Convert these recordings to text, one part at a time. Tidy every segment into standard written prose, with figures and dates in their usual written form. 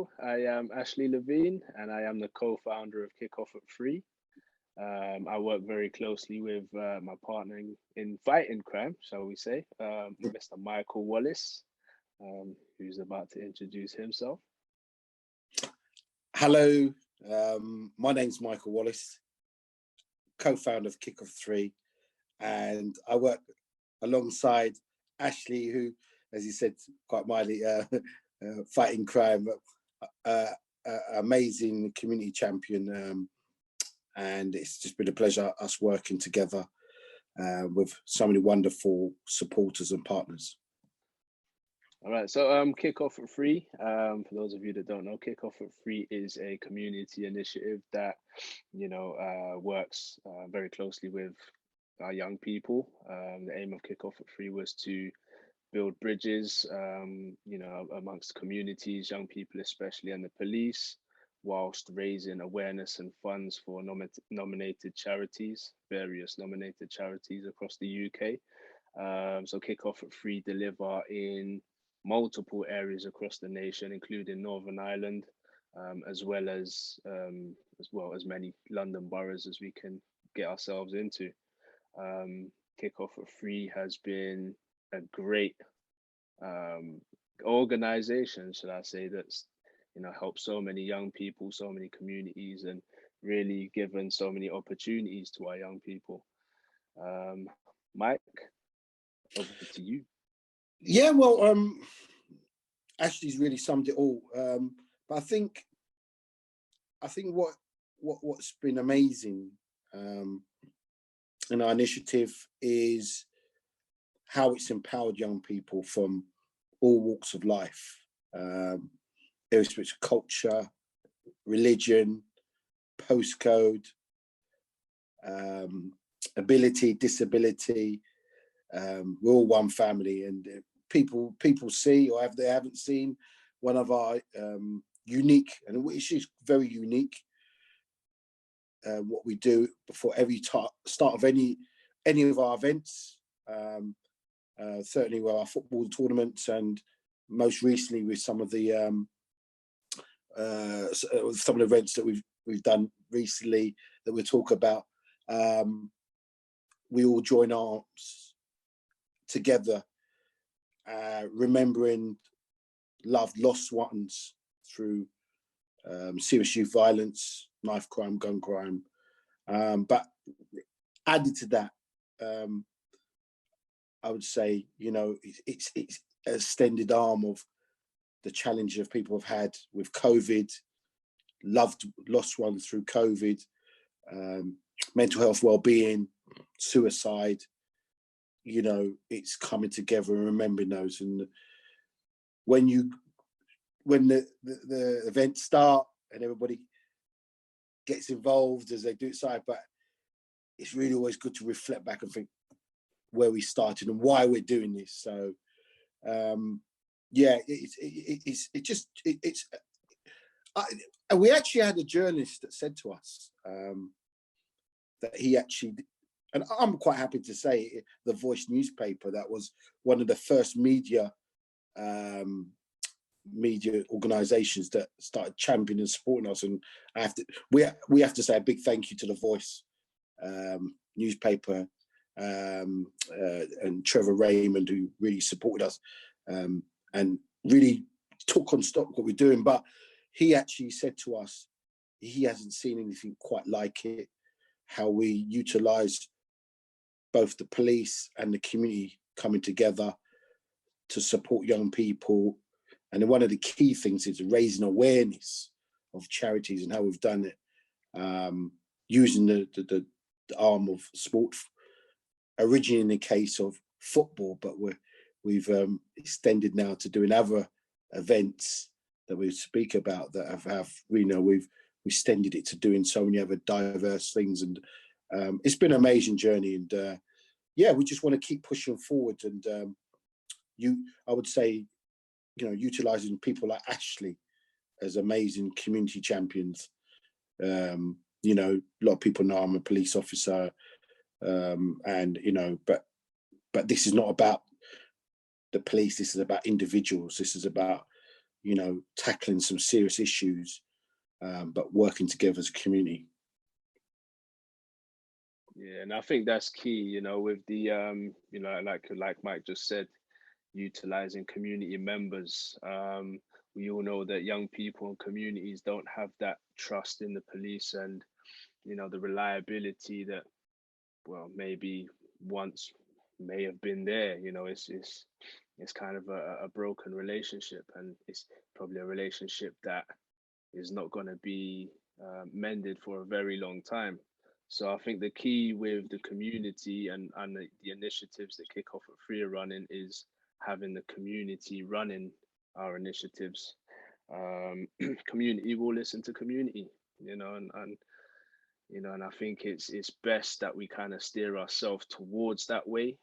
hello. I am Ashley Levine, and I am the co-founder of KickoffAt3. I work very closely with my partner in fighting crime, shall we say, Mr. Michael Wallace, who's about to introduce himself. Hello, my name's Michael Wallace, co-founder of KickoffAt3, and I work alongside Ashley, who, as you said, quite mildly, fighting crime, amazing community champion, and it's just been a pleasure us working together with so many wonderful supporters and partners. All right, so KickoffAt3, for those of you that don't know, KickoffAt3 is a community initiative that, works very closely with our young people. The aim of KickoffAt3 was to build bridges, amongst communities, young people especially, and the police, whilst raising awareness and funds for nominated charities, various nominated charities across the UK. So KickoffAt3 deliver in multiple areas across the nation, including Northern Ireland, as well as many London boroughs as we can get ourselves into. KickoffAt3 has been a great organization, should I say, that's helped so many young people, so many communities, and really given so many opportunities to our young people. Mike, over to you. Yeah, well, Ashley's really summed it all. But I think what's been amazing in our initiative is how it's empowered young people from all walks of life, irrespective of culture, religion, postcode, ability, disability. We're all one family, and people see, or they haven't seen, one of our unique, and which is very unique, what we do before every start of any of our events. Certainly with our football tournaments, and most recently with some of the events that we've done recently that we'll talk about. We all join arms together, remembering loved lost ones through serious youth violence, knife crime, gun crime. But added to that, I would say, it's an extended arm of the challenges people have had with COVID, lost ones through COVID, mental health, well-being, suicide. It's coming together and remembering those. And when the events start and everybody gets involved as they do it side, but it's really always good to reflect back and think where we started and why we're doing this. So and we actually had a journalist that said to us that he actually, and I'm quite happy to say, the Voice newspaper, that was one of the first media organizations that started championing and supporting us. And we have to say a big thank you to the Voice newspaper, and Trevor Raymond, who really supported us and really took on stock what we're doing. But he actually said to us he hasn't seen anything quite like it, how we utilize both the police and the community coming together to support young people. And one of the key things is raising awareness of charities and how we've done it, using the arm of sport, originally in the case of football, but we've extended now to doing other events that we speak about that we've extended it to doing so many other diverse things. And it's been an amazing journey. And we just want to keep pushing forward. And I would say, utilizing people like Ashley as amazing community champions. A lot of people know I'm a police officer, but this is not about the police. This is about individuals. This is about you know, tackling some serious issues, but working together as a community. Yeah, and I think that's key, you know, with the you know, like Mike just said, utilizing community members. We all know that young people and communities don't have that trust in the police, and you know, the reliability that, well, maybe once may have been there. You know, it's kind of a broken relationship, and it's probably a relationship that is not going to be mended for a very long time. So I think the key with the community and the initiatives that KickoffAt3 are running is having the community running our initiatives. Community will listen to community, you know, and you know, and I think it's best that we kind of steer ourselves towards that way.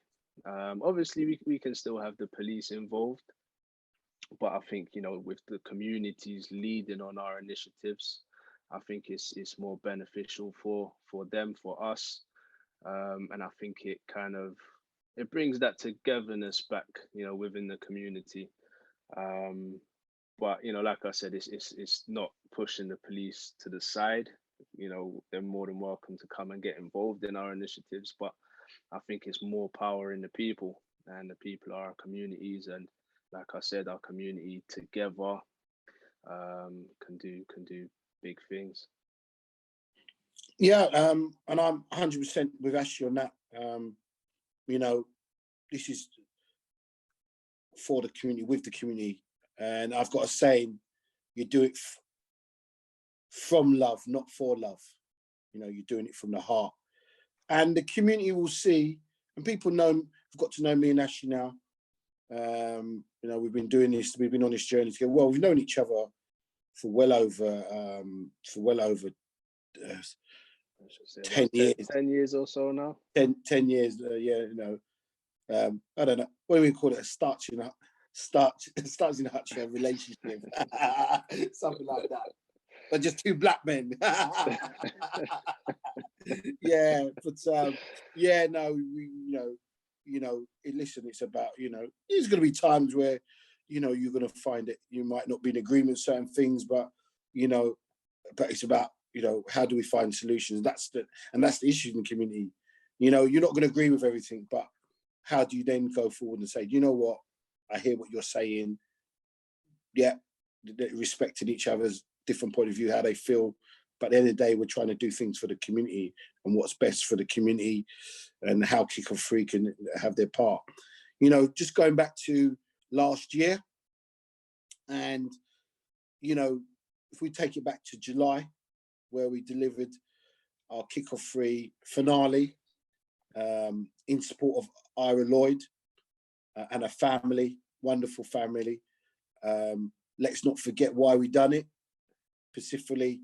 Obviously, we can still have the police involved, but I think, you know, with the communities leading on our initiatives, I think it's more beneficial for them, for us, and I think it kind of it brings that togetherness back, you know, within the community. Um, but you know, like I said, it's not pushing the police to the side. You know, they're more than welcome to come and get involved in our initiatives, but I think it's more power in the people, and the people are our communities, and like I said, our community together can do big things. Yeah, and I'm 100% with Ashley on that. You know, this is for the community, with the community, and I've got a saying: you do it from love, not for love. You know, you're doing it from the heart, and the community will see. And people know, have got to know me and Ashley now. You know, we've been doing this, we've been on this journey together. Well, we've known each other for well over uh, 10 10, years. 10 years or so now. 10 years, yeah, you know. I don't know, what do we call it? A starts in a nutshell relationship. Something like that. But just two black men. Yeah, but yeah, no, listen, it's about, you know, there's going to be times where, you know, you're going to find it, you might not be in agreement with certain things, but, you know, but it's about, you know, how do we find solutions? That's the issue in the community. You know, you're not going to agree with everything, but how do you then go forward and say, you know what, I hear what you're saying. Yeah, respecting each other's different point of view, how they feel. But at the end of the day, we're trying to do things for the community and what's best for the community, and how KickoffAt3 can have their part. You know, just going back to last year, and, you know, if we take it back to July, where we delivered our KickoffAt3 finale in support of Ira Lloyd and a family, wonderful family. Let's not forget why we done it, specifically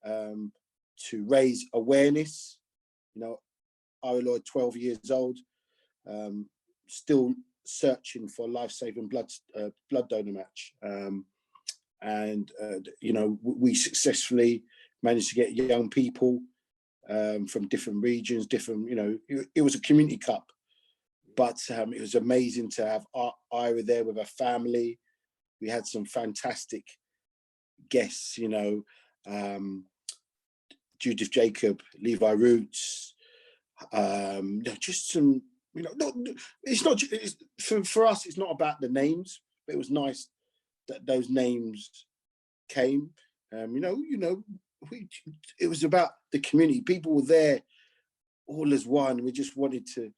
to raise awareness. You know, Ira Lloyd, 12 years old, still searching for a life-saving blood donor match. And, you know, we successfully managed to get young people from different regions, different, you know, it was a community cup, but it was amazing to have Ira there with her family. We had some fantastic guests, you know, Judith Jacob, Levi Roots, just some, you know, it's not, for us, it's not about the names, but it was nice that those names came. It was about the community. People were there all as one. We just wanted to,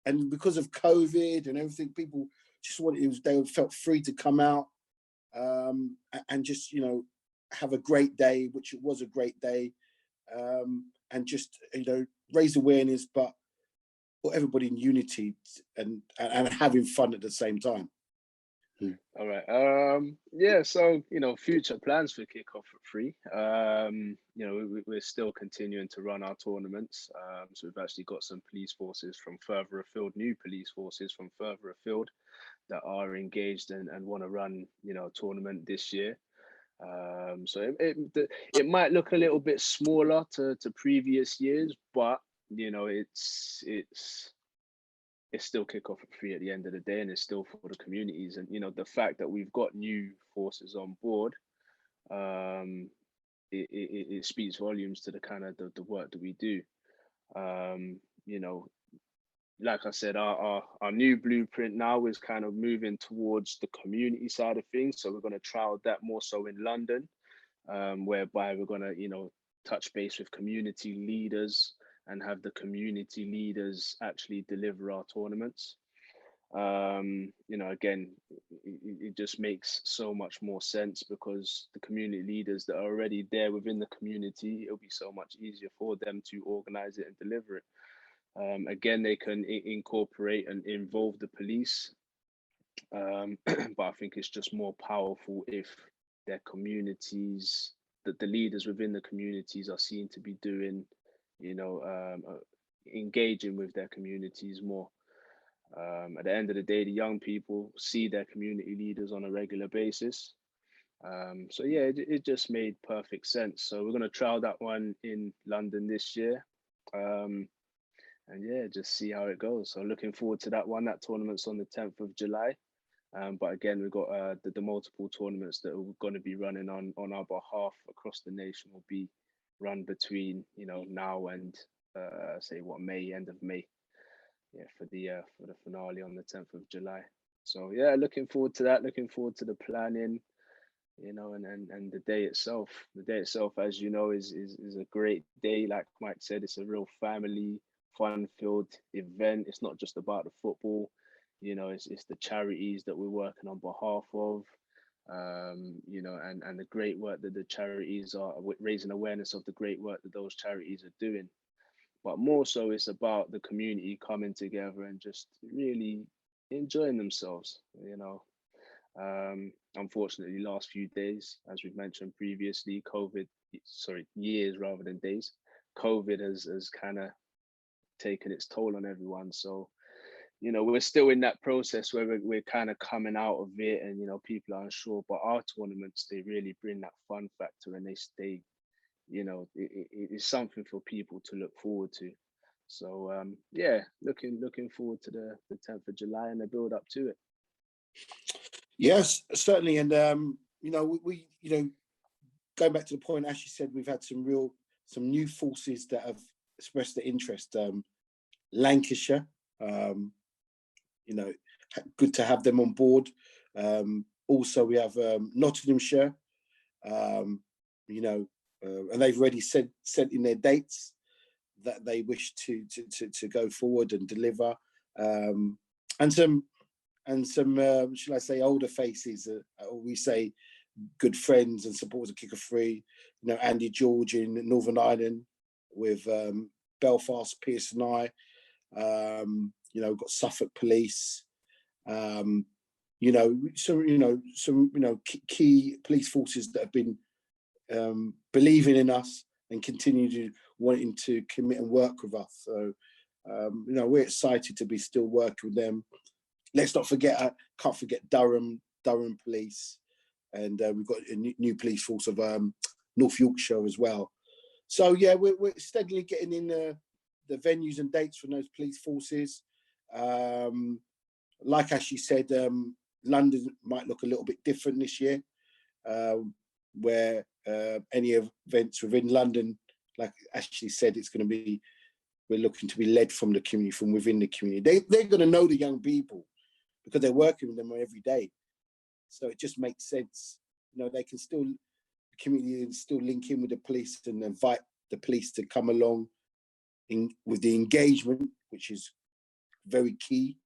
and because of COVID and everything, people just wanted, they felt free to come out and just, you know, have a great day, which it was a great day, and just, you know, raise awareness, but put everybody in unity and having fun at the same time. All right. Yeah. So, you know, future plans for KickoffAt3. You know, we're still continuing to run our tournaments. So we've actually got some police forces from further afield, new police forces from further afield that are engaged and want to run, you know, a tournament this year. So it might look a little bit smaller to previous years, but you know, it's it's still KickoffAt3 at the end of the day, and it's still for the communities. And the fact that we've got new forces on board, um, it speaks volumes to the kind of the work that we do. Um, you know, like I said, our new blueprint now is kind of moving towards the community side of things. So we're going to trial that more so in London, whereby we're going to, touch base with community leaders and have the community leaders actually deliver our tournaments. Again, it just makes so much more sense because the community leaders that are already there within the community, it'll be so much easier for them to organize it and deliver it. Again, they can incorporate and involve the police, but I think it's just more powerful if their communities, that the leaders within the communities are seen to be doing, engaging with their communities more. At the end of the day, the young people see their community leaders on a regular basis. So yeah, it just made perfect sense. So we're going to trial that one in London this year. And yeah, just see how it goes. So looking forward to that one. That tournament's on the 10th of July. But again, we've got the multiple tournaments that we're going to be running on our behalf across the nation will be run between now and say May, end of May. Yeah, for the finale on the 10th of July. So yeah, looking forward to that. Looking forward to the planning, and the day itself. The day itself, as you know, is a great day. Like Mike said, it's a real family, fun-filled event. It's not just about the football. It's the charities that we're working on behalf of. And the great work that the charities are raising awareness of the great work that those charities are doing. But more so, it's about the community coming together and just really enjoying themselves. Unfortunately, last few days, as we've mentioned previously, years rather than days, COVID has kind of taken its toll on everyone. So, we're still in that process where we're kind of coming out of it, and people are unsure. But our tournaments, they really bring that fun factor, and they stay. It's something for people to look forward to. So yeah, looking forward to the 10th of July and the build up to it. Yes, certainly. And we going back to the point Ashley said, we've had some new forces that have expressed their interest. Lancashire, good to have them on board. Also, we have Nottinghamshire, and they've already sent in their dates that they wish to go forward and deliver. And some shall I say, older faces, we say good friends and supporters of KickoffAt3, Andy George in Northern Ireland with Belfast, Pierce and I, we've got Suffolk Police, some key police forces that have been believing in us and continue to wanting to commit and work with us. So, we're excited to be still working with them. Let's not forget, can't forget Durham Police, and we've got a new police force of North Yorkshire as well. So yeah, we're steadily getting in the venues and dates from those police forces. Like Ashley said, London might look a little bit different this year, where any events within London, like Ashley said, we're looking to be led from the community, from within the community. They're going to know the young people because they're working with them every day. So it just makes sense. They can still, the community can still link in with the police and invite the police to come along with the engagement, which is very key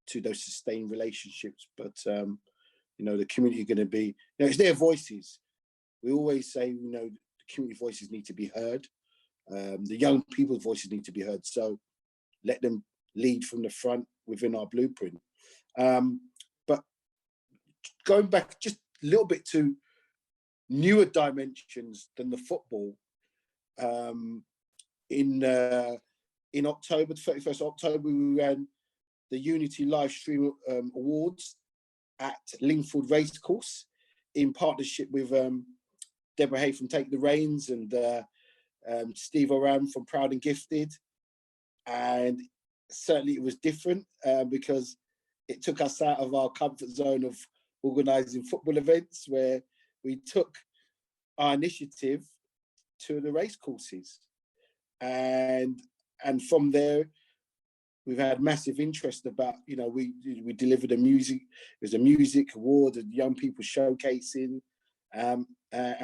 to those sustained relationships. But, the community are going to be, it's their voices. We always say, the community voices need to be heard. The young people's voices need to be heard. So let them lead from the front within our blueprint. But going back just a little bit to newer dimensions than the football, in October, 31st October, we ran the Unity live stream awards at Lingfield Racecourse in partnership with Deborah Hay from Take the Reins and Steve Oram from Proud and Gifted. And certainly it was different because it took us out of our comfort zone of organising football events, where we took our initiative to the race courses, and from there we've had massive interest about, you know, we delivered there's a music award and young people showcasing, and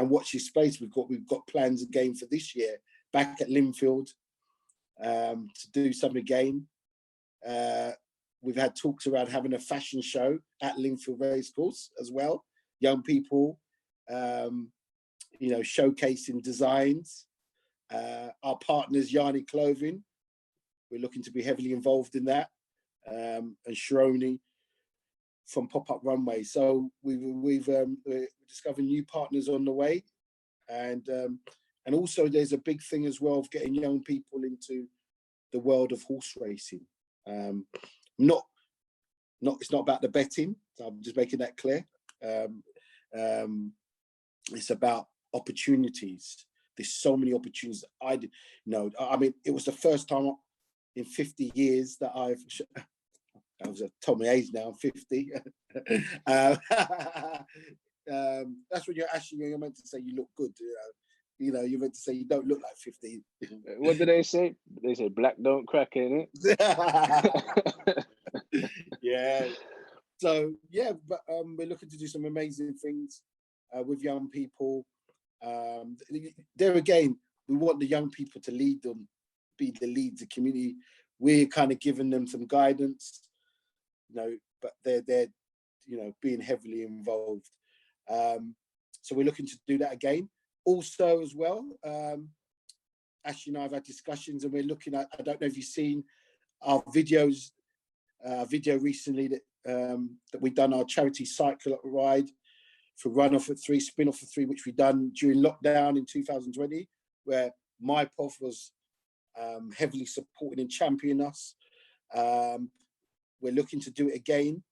watch this space. We've got plans again for this year back at Linfield to do something again. We've had talks around having a fashion show at Linfield Racecourse as well. Young people, you know, showcasing designs. Our partners, Yanni Clothing, we're looking to be heavily involved in that, and Sharoni from Pop-Up Runway. So we're discovering new partners on the way, and also there's a big thing as well of getting young people into the world of horse racing. It's not about the betting, so I'm just making that clear. It's about opportunities. There's so many opportunities. I mean, it was the first time in 50 years that I was told my age now, I'm 50. That's when you're meant to say you look good. You know, you're meant to say you don't look like 50. What do they say? They say black don't crack, ain't it? Yeah. So yeah, but we're looking to do some amazing things with young people. There again, we want the young people to lead them, be the leads of the community. We're kind of giving them some guidance, you know, but they're you know, being heavily involved. So we're looking to do that again. Also as well, Ashley and I have had discussions, and we're looking at, I don't know if you've seen our video recently that we've done, our charity cycle ride for Run Off at 3, Spin Off at 3, which we done during lockdown in 2020, where my POF was heavily supporting and championing us. We're looking to do it again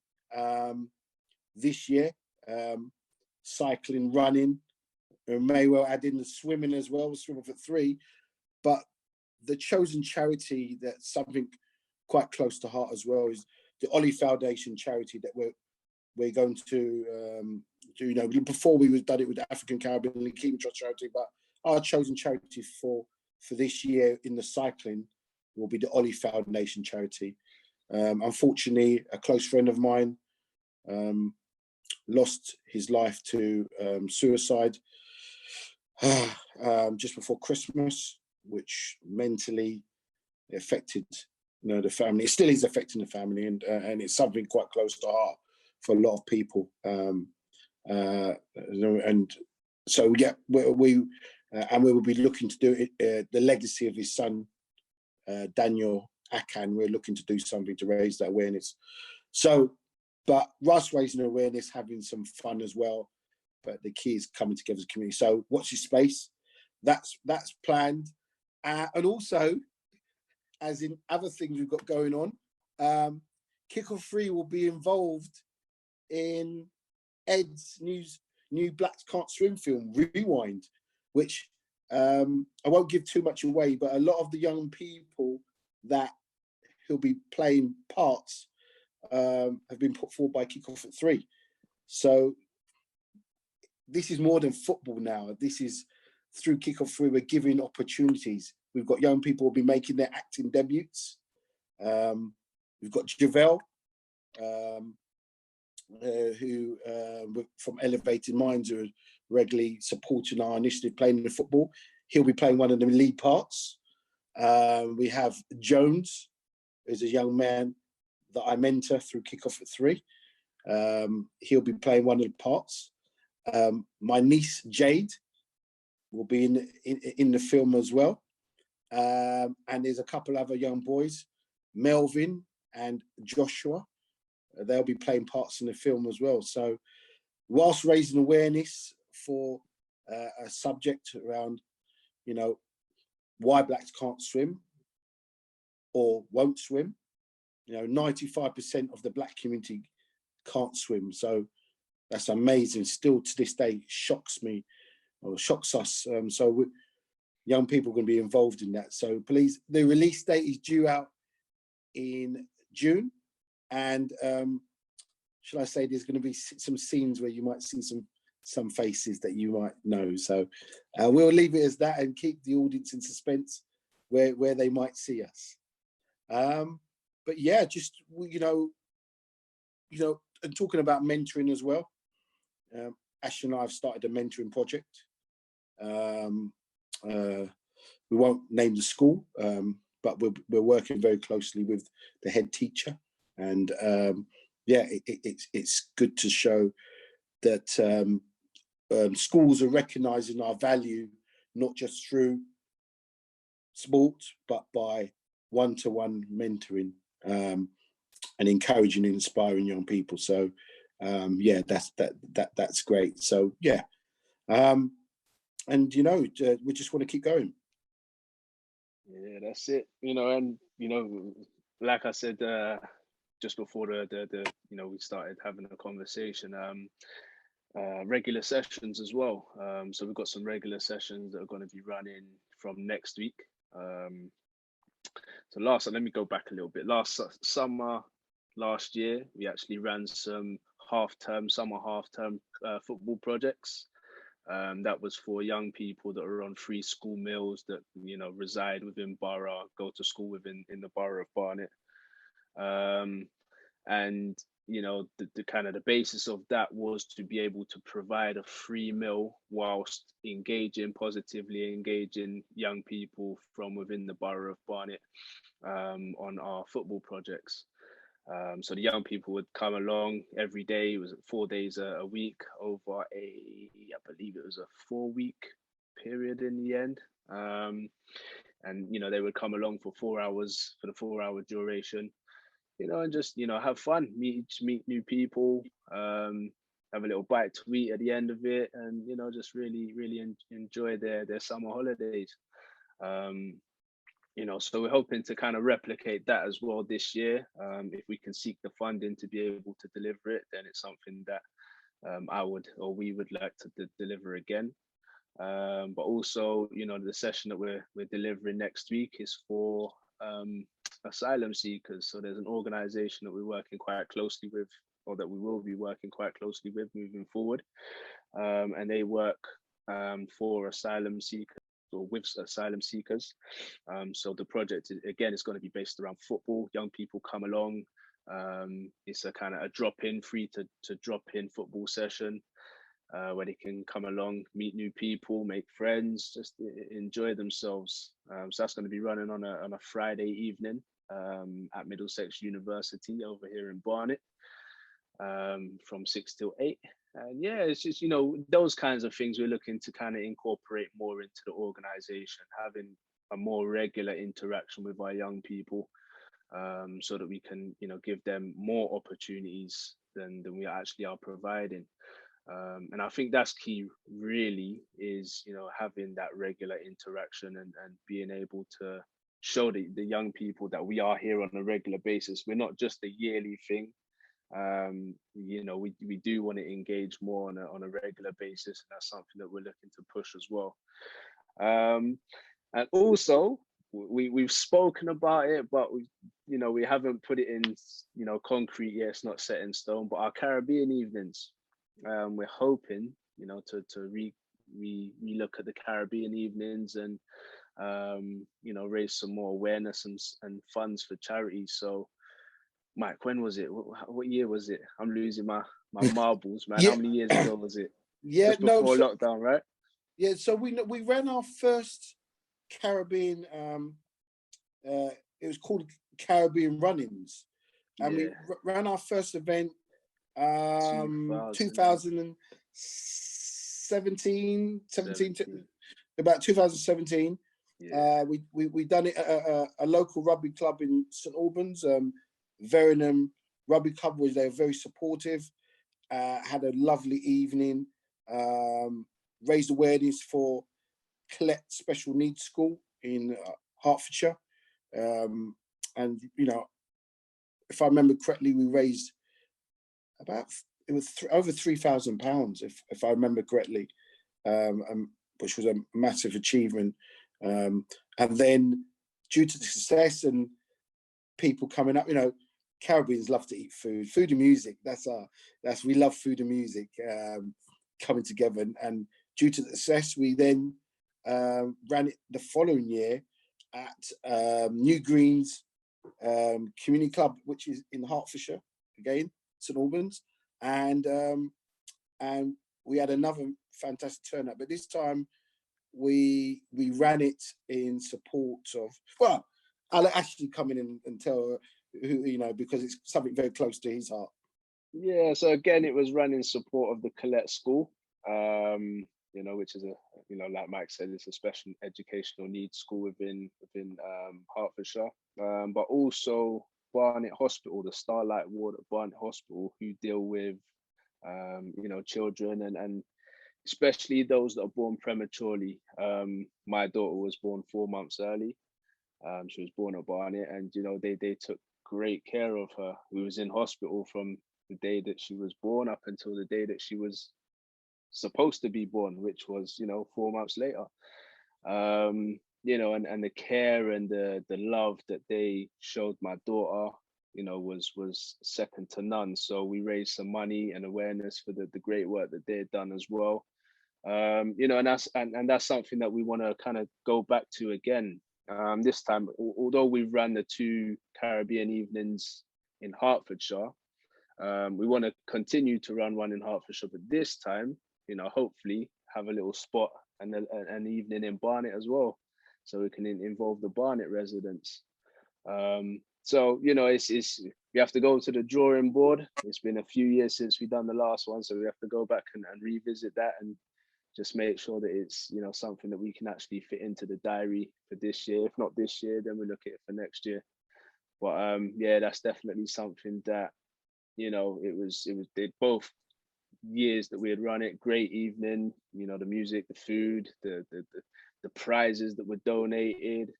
this year, cycling, running. We may well add in the swimming as well, Swim Off at 3. But the chosen charity that's something quite close to heart as well is the Ollie Foundation charity that we're going to do. You know, before we done it with the African Caribbean and Keeping Trust charity, but our chosen charity for this year in the cycling will be the Ollie Foundation charity. Unfortunately, a close friend of mine lost his life to suicide just before Christmas, which mentally affected, you know, the family. It still is affecting the family, and it's something quite close to heart for a lot of people. And so yeah, we will be looking to do it, the legacy of his son, Daniel Akan. We're looking to do something to raise that awareness. So, but Russ raising awareness, having some fun as well. But the key is coming together as a community. So watch your space. That's planned. And also, as in other things we've got going on, KickoffAt3 will be involved in Ed's new Blacks Can't Swim film, Rewind, which I won't give too much away, but a lot of the young people that he'll be playing parts have been put forward by KickoffAt3. So this is more than football now. This is through KickoffAt3, we're giving opportunities. We've got young people who will be making their acting debuts. We've got Javel, who from Elevated Minds, who are regularly supporting our initiative playing the football. He'll be playing one of the lead parts. We have Jones, who's a young man that I mentor through KickoffAt3. He'll be playing one of the parts. My niece Jade will be in the film as well. And there's a couple other young boys, Melvin and Joshua. They'll be playing parts in the film as well. So whilst raising awareness for a subject around, you know, why Blacks can't swim or won't swim, you know, 95% of the Black community can't swim. So that's amazing. Still to this day, shocks me or shocks us. So young people are going to be involved in that. So please, the release date is due out in June, and shall I say, there's going to be some scenes where you might see some faces that you might know. So we'll leave it as that and keep the audience in suspense where they might see us. But yeah, just and talking about mentoring as well. Ash and I have started a mentoring project. We won't name the school, but we're working very closely with the head teacher, and yeah, it's good to show that schools are recognising our value, not just through sport, but by one-to-one mentoring and encouraging and inspiring young people. So yeah, that's great. So yeah, and we just want to keep going. Yeah, that's it. And like I said just before the we started having a conversation. Regular sessions as well. So we've got some regular sessions that are going to be running from next week. So let me go back a little bit. Last year, we actually ran some summer half-term football projects. That was for young people that are on free school meals that reside within borough, go to school in the borough of Barnet. And the kind of the basis of that was to be able to provide a free meal whilst positively engaging young people from within the borough of Barnet on our football projects. So the young people would come along every day. It was 4 days a week over I believe it was a 4-week period in the end. And they would come along for 4 hours for the 4-hour duration. And just have fun, meet new people, have a little bite to eat at the end of it, and just really enjoy their summer holidays. So we're hoping to kind of replicate that as well this year. If we can seek the funding to be able to deliver it, then it's something that we would like to deliver again. But also, the session that we're delivering next week is for asylum seekers. So there's an organization that we're working quite closely with, or that we will be working quite closely with moving forward. And they work for asylum seekers, or with asylum seekers. So the project, again, is going to be based around football. Young people come along. It's a kind of a free to drop in football session. Where they can come along, meet new people, make friends, just enjoy themselves. So that's going to be running on a Friday evening at Middlesex University over here in Barnet, from 6 till 8. And yeah, it's just those kinds of things we're looking to kind of incorporate more into the organization, having a more regular interaction with our young people, so that we can give them more opportunities than we actually are providing. And I think that's key, really, is having that regular interaction and being able to show the young people that we are here on a regular basis. We're not just a yearly thing. We do want to engage more on a regular basis, and that's something that we're looking to push as well. And also, we've spoken about it, but we haven't put it in concrete yet. It's not set in stone. But our Caribbean evenings, we're hoping to re-look at the Caribbean evenings and raise some more awareness and funds for charities. So Mike, when was it? What year was it? I'm losing my marbles, man. Yeah. How many years ago was it? Yeah, just before lockdown, right? Yeah, so we ran our first Caribbean. It was called Caribbean Run-ins, and we ran our first event 2017, about 2017. Yeah. We done it at a local rugby club in St Albans. Verenham Rugby Club they were very supportive. Had a lovely evening. Raised awareness for Colette Special Needs School in Hertfordshire, and if I remember correctly, we raised over £3,000, if I remember correctly, which was a massive achievement. And then, due to the success and people coming up. You know, Caribbeans love to eat food, food and music. We love food and music coming together. And due to the success, we then ran it the following year at New Greens Community Club, which is in Hertfordshire, again, St Albans, and we had another fantastic turnout. But this time, we ran it in support of. Well, I'll actually come in and tell who, you know, because it's something very close to his heart. Yeah, so again, it was run in support of the Colette School, you know, which is like Mike said, it's a special educational needs school within Hertfordshire, but also Barnet Hospital, the Starlight Ward at Barnet Hospital, who deal with, children and especially those that are born prematurely. My daughter was born 4 months early. She was born at Barnet, and they took great care of her. We was in hospital from the day that she was born up until the day that she was supposed to be born, which was 4 months later. And the care and the love that they showed my daughter, was second to none. So we raised some money and awareness for the great work that they'd done as well. And that's something that we want to kind of go back to again. This time, although we ran the 2 Caribbean evenings in Hertfordshire, we want to continue to run one in Hertfordshire, but this time, hopefully have a little spot and an evening in Barnet as well, so we can involve the Barnet residents. So it's we have to go to the drawing board. It's been a few years since we've done the last one, so we have to go back and revisit that and just make sure that it's something that we can actually fit into the diary for this year. If not this year, then we look at it for next year. But yeah, that's definitely something that it was both years that we had run it. Great evening, the music, the food, the prizes that were donated,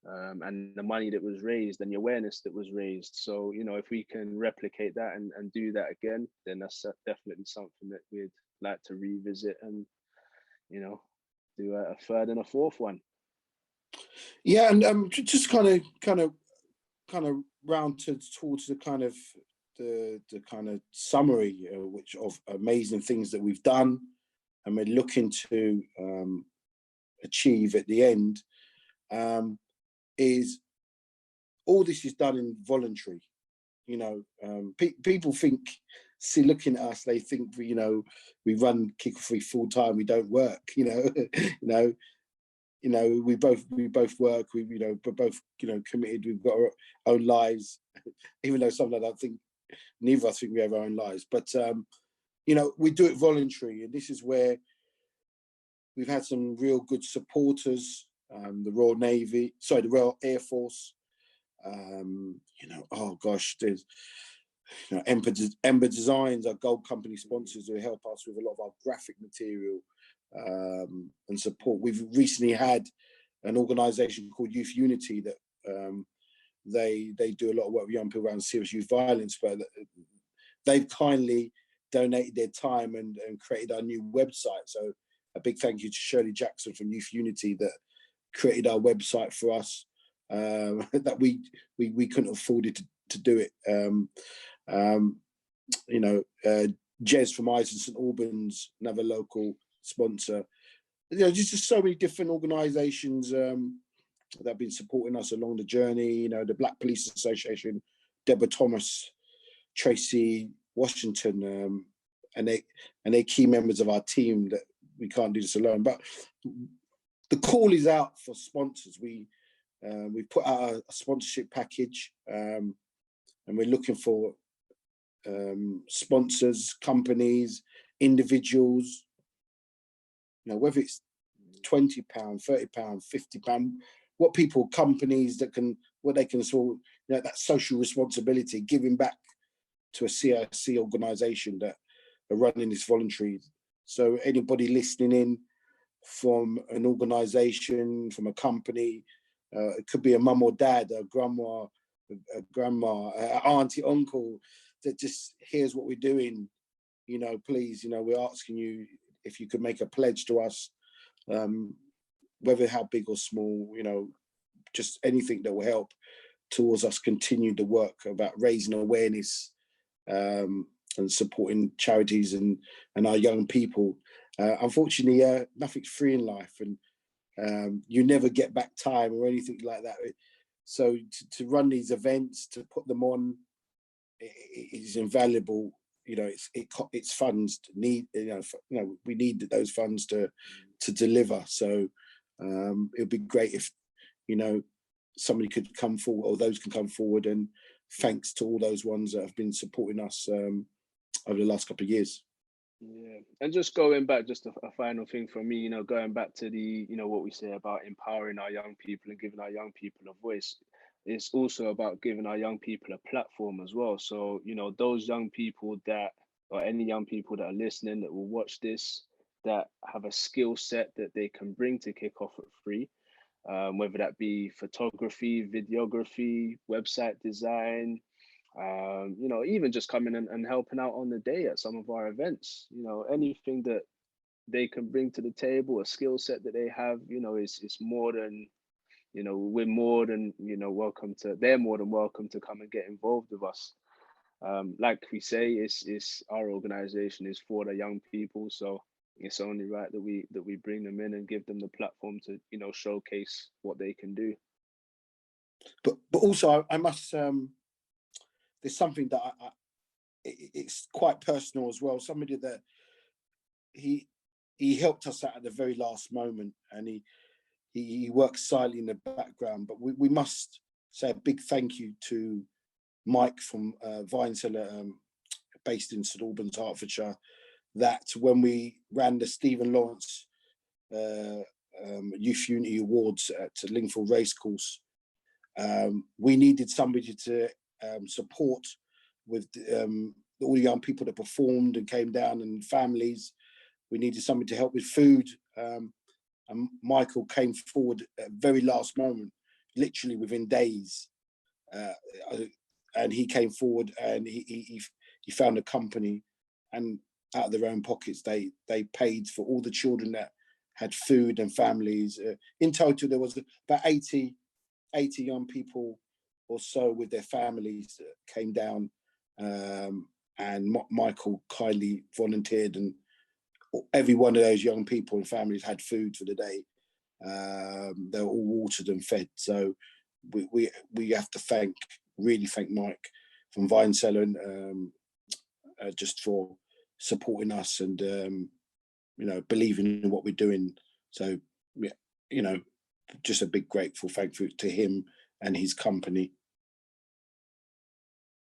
and the money that was raised and the awareness that was raised. So if we can replicate that and do that again, then that's definitely something that we'd like to revisit and do a third and a fourth one. Yeah, and just kind of round towards the kind of the kind of summary, which of amazing things that we've done and we're looking to achieve at the end, is all this is done in voluntary. People think, looking at us, they think we run KickoffAt3 full time. We don't work. We both work. We're both committed. We've got our own lives, even though sometimes I think neither of us think we have our own lives. But we do it voluntary, and this is where we've had some real good supporters. The Royal Air Force. Oh gosh, there's Ember Designs, our gold company sponsors, who help us with a lot of our graphic material and support. We've recently had an organisation called Youth Unity that they do a lot of work with young people around serious youth violence, but they've kindly donated their time and created our new website. So a big thank you to Shirley Jackson from Youth Unity that created our website for us, that we couldn't afford it to do it. Jez from Eyes and St Albans, another local sponsor. Just so many different organisations that have been supporting us along the journey. The Black Police Association, Deborah Thomas, Tracy Washington, and they're key members of our team. That we can't do this alone. But the call is out for sponsors. We put out a sponsorship package, and we're looking for sponsors, companies, individuals. Whether it's £20, £30, £50, companies that they can sort of, that social responsibility, giving back to a CRC organisation that are running this voluntary. So anybody listening in from an organisation, from a company, it could be a mum or dad, a grandma, an auntie, uncle, that just hears what we're doing, please, we're asking you if you could make a pledge to us, whether how big or small, just anything that will help. towards us continue the work about raising awareness and supporting charities and our young people. Unfortunately, nothing's free in life, and you never get back time or anything like that. So to run these events, to put them on, is invaluable. You know, it's funds need. We need those funds to deliver. So it would be great if somebody could come forward, or those can come forward, and thanks to all those ones that have been supporting us over the last couple of years. Yeah, and just going back, just a final thing for me, going back to the, what we say about empowering our young people and giving our young people a voice. It's also about giving our young people a platform as well. So, those young people or any young people that are listening that will watch this, that have a skill set that they can bring to KickoffAt3, whether that be photography, videography, website design, even just coming and helping out on the day at some of our events. Anything that they can bring to the table, a skill set that they have, is more than, we're more than, they're more than welcome to come and get involved with us. Like we say, it's our organization is for the young people, so it's only right that we bring them in and give them the platform to, showcase what they can do. But also, I must. There's something that it's quite personal as well. Somebody that he helped us out at the very last moment, and he works silently in the background. But we must say a big thank you to Mike from Vine Cellar, based in St Albans, Hertfordshire. That when we ran the Stephen Lawrence Youth Unity Awards at Lingfield Racecourse, we needed somebody to support with all the young people that performed and came down, and families. We needed somebody to help with food, and Michael came forward at the very last moment, literally within days, and he came forward, and he found a company, and out of their own pockets they paid for all the children that had food and families. In total, there was about 80 young people or so with their families that came down, and Michael kindly volunteered, and every one of those young people and families had food for the day. They were all watered and fed. So we have to really thank Mike from Vine Cellar, just for supporting us and believing in what we're doing. So just a big grateful thank you to him and his company.